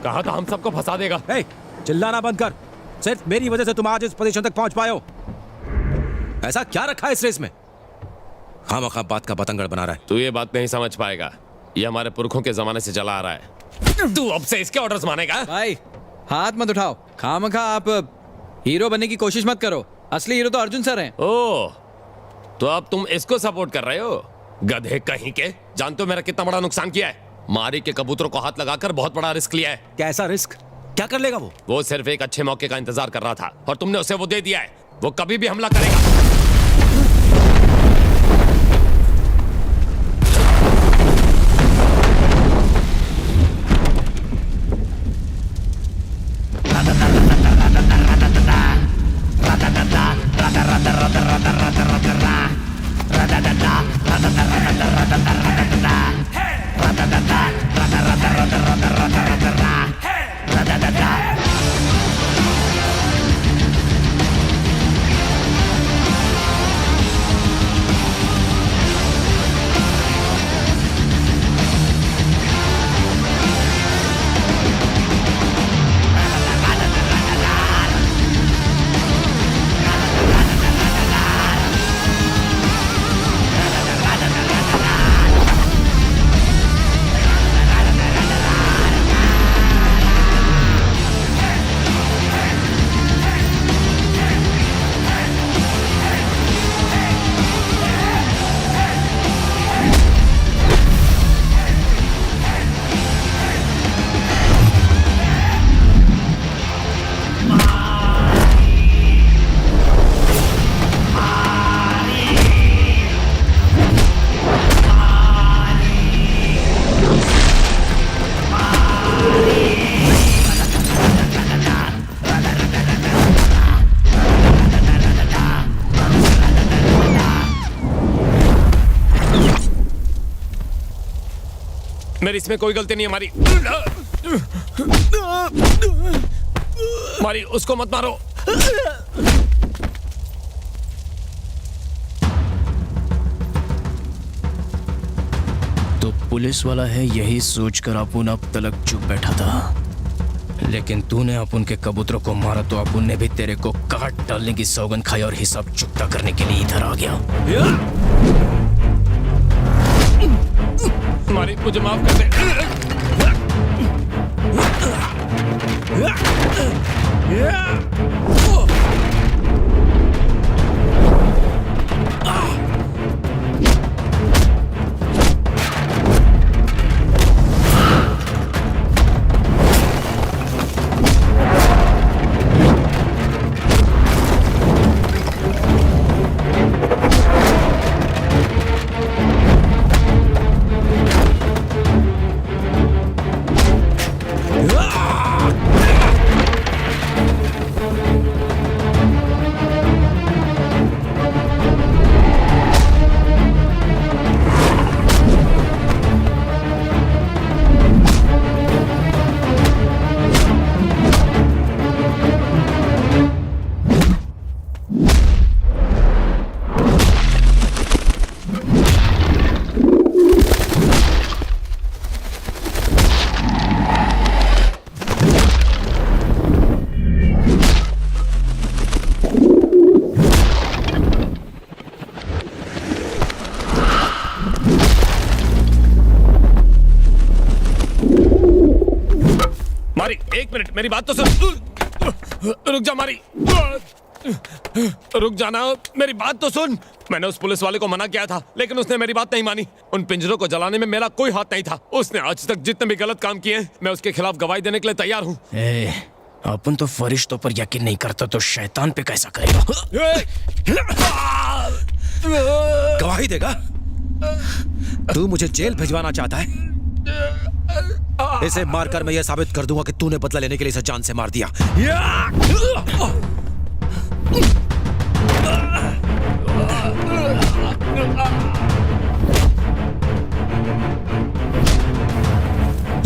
कहा था हम सबको फंसा देगा। ए, चिल्लाना बंद कर। सिर्फ मेरी वजह से तुम आज इस पोजीशन तक पहुंच पाए हो। ऐसा क्या रखा है इस रेस में? खामखा बात का बतंगड़ बना रहा है। तू ये बात नहीं समझ पाएगा, ये हमारे पुरखों के जमाने से चला आ रहा है। तू अब से इसके ऑर्डर्स मानेगा? भाई हाथ मत उठाओ, खामखा आप हीरो बनने की कोशिश मत करो। असली हीरो तो अर्जुन सर हैं। ओह, तो अब तुम इसको सपोर्ट कर रहे हो? गधे कहीं के। जानते हो मेरा कितना बड़ा नुकसान किया है? मारी के कबूतरों को हाथ लगाकर बहुत बड़ा रिस्क लिया है। कैसा रिस्क? क्या कर लेगा वो? वो सिर्फ एक अच्छे मौके का इंतजार कर रहा था और तुमने उसे वो दे दिया है। वो कभी भी हमला करेगा। मेरी इसमें कोई गलती नहीं है। मारी उसको मत मारो। तो पुलिस वाला है, यही सोचकर अपुन अब तलक चुप बैठा था। लेकिन तूने अपुन के कबूतरों को मारा तो अपुन ने भी तेरे को काट डालने की सौगंध खाई और हिसाब चुकता करने के लिए इधर आ गया। मारी मुझे माफ कर दे। एक मिनट, मेरी बात तो सुन। रुक जा मारी, रुक जाना, मेरी बात तो सुन। मैंने उस पुलिस वाले को मना किया था, लेकिन उसने मेरी बात नहीं मानी। उन पिंजरों को जलाने में मेरा कोई हाथ नहीं था। उसने आज तक जितने भी गलत काम किए हैं, मैं उसके खिलाफ गवाही देने के लिए तैयार हूँ। अपन तो फरिश्तों पर यकीन नहीं करता, तो शैतान पे कैसा करेगा? गवाही देगा? तू मुझे जेल भिजवाना चाहता है? इसे मारकर मैं यह साबित कर दूंगा कि तूने बदला लेने के लिए इसे जान से मार दिया।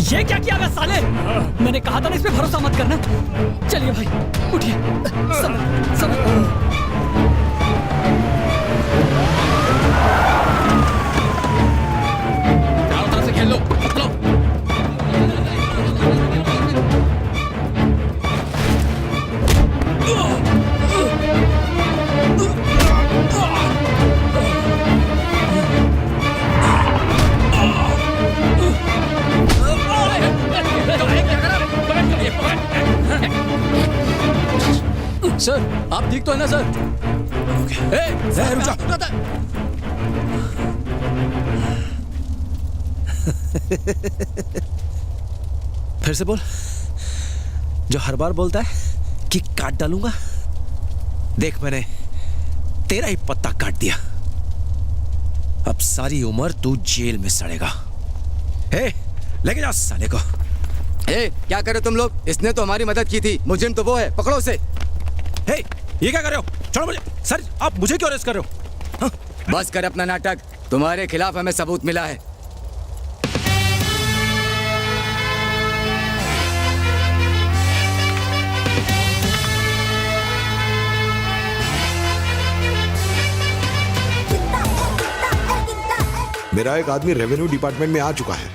ये क्या किया बे साले? मैंने कहा था ना इस पे भरोसा मत करना। चलिए भाई उठिए। समझ समझ। खेल लो, चलो। सर आप ठीक तो है ना सर? ए, रुक जा। फिर से बोल, जो हर बार बोलता है कि काट डालूंगा। देख, मैंने तेरा ही पत्ता काट दिया। अब सारी उम्र तू जेल में सड़ेगा। ए, लेके जा साले को। ए, क्या करे तुम लोग? इसने तो हमारी मदद की थी। मुजरिम तो वो है, पकड़ो उसे। हे, ये क्या कर रहे हो? छोड़ो मुझे। सर, आप मुझे क्यों अरेस्ट कर रहे हो? हाँ? बस कर अपना नाटक। तुम्हारे खिलाफ हमें सबूत मिला है। मेरा एक आदमी रेवेन्यू डिपार्टमेंट में आ चुका है।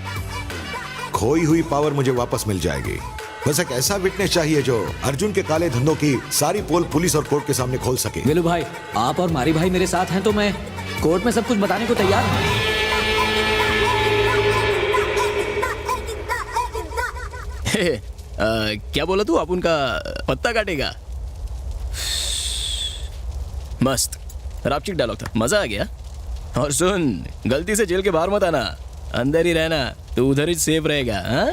खोई हुई पावर मुझे वापस मिल जाएगी। बस एक ऐसा विटनेस चाहिए जो अर्जुन के काले धंधों की सारी पोल पुलिस और कोर्ट के सामने खोल सके। वेलू भाई, आप और मारी भाई मेरे साथ हैं तो मैं कोर्ट में सब कुछ बताने को तैयार हूँ। क्या बोला तू? आप उनका पत्ता काटेगा? मस्त रापचिक डायलॉग था, मजा आ गया। और सुन, गलती से जेल के बाहर मत आना, अंदर ही रहना, तू उधर ही सेफ रहेगा। हाँ?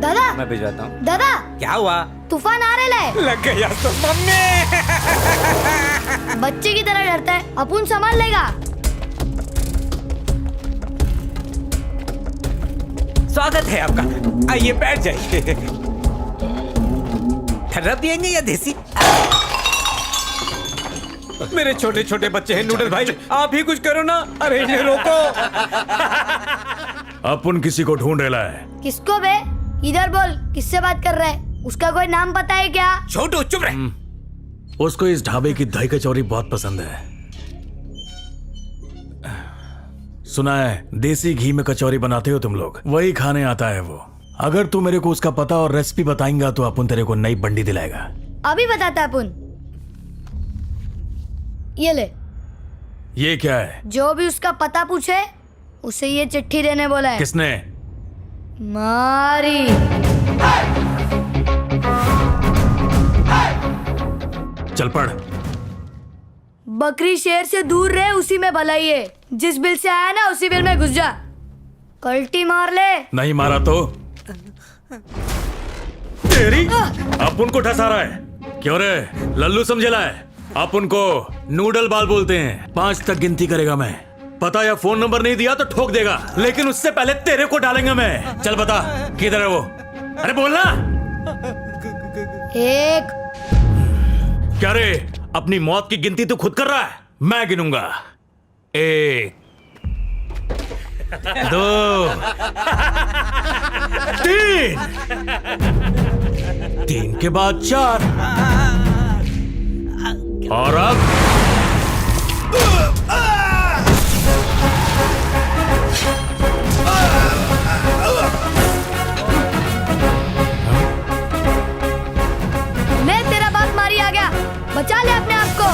दादा, मैं भिजवाता हूँ। दादा, क्या हुआ? तूफान आ रहा है। लग गया तो मम्मी। बच्चे की तरह डरता है, अपुन संभाल लेगा। स्वागत है आपका, आइए बैठ जाइए। ठर्रा पियेंगे या देसी? मेरे छोटे छोटे बच्चे हैं नूडल भाई, आप ही कुछ करो ना। अरे इन्हें रोको। अपन किसी को ढूंढ रहा है। किसको बे? इधर बोल, किससे बात कर रहा है? उसका कोई नाम पता है क्या? छोटू चुप रहे। उसको इस ढाबे की दही कचौरी बहुत पसंद है। सुना है देसी घी में कचौरी बनाते हो तुम लोग, वही खाने आता है वो। अगर तू मेरे को उसका पता और रेसिपी बताएंगा तो अपन तेरे को नई बंडी दिलाएगा। अभी बताता अपुन। ये ले। ये क्या है? जो भी उसका पता पूछे उसे ये चिट्ठी देने बोला है। किसने? मारी। चल पढ़। बकरी शेर से दूर रहे, उसी में भलाई है। जिस बिल से आया ना उसी बिल में घुस जा। कल्टी मार ले। नहीं मारा तो तेरी अपन को ठसा रहा है। क्यों रे लल्लू समझेला है? अपन को नूडल बाल बोलते हैं। 5 तक गिनती करेगा मैं। पता या फोन नंबर नहीं दिया तो ठोक देगा, लेकिन उससे पहले तेरे को डालेंगे मैं। चल बता किधर है वो? अरे बोलना। 1। क्या रे, अपनी मौत की गिनती तू खुद कर रहा है? मैं गिनूंगा। 1 2 3 3 के बाद 4 और अब ले, तेरा बाप मारी आ गया। बचा ले अपने आप को।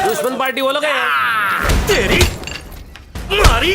दुश्मन पार्टी वो लोग हैं। तेरी मारी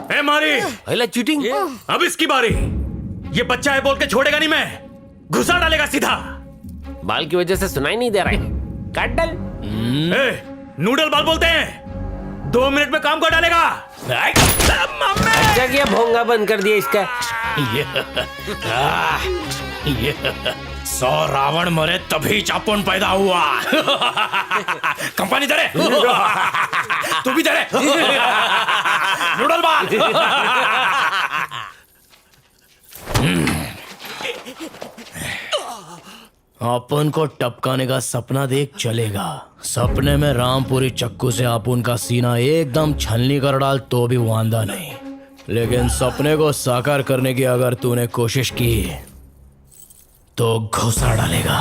ए मारी, पहले चीटिंग अब इसकी बारी। ये बच्चा है बोल के छोड़ेगा नहीं मैं, घुसा डालेगा सीधा। बाल की वजह से सुनाई नहीं दे रहा है, काट डाल। ए, नूडल बाल बोलते हैं, 2 मिनट में काम कर डालेगा। अच्छा किया भोंगा बंद कर दिया इसका। सौ रावण मरे तभी चापोन पैदा हुआ। कंपनी दे तू भी दे नूडल बाल। अपन को टपकाने का सपना देख चलेगा। सपने में रामपुरी चक्कू से अपन का सीना एकदम छलनी कर डाल तो भी वांदा नहीं, लेकिन सपने को साकार करने की अगर तूने कोशिश की तो घुसा डालेगा।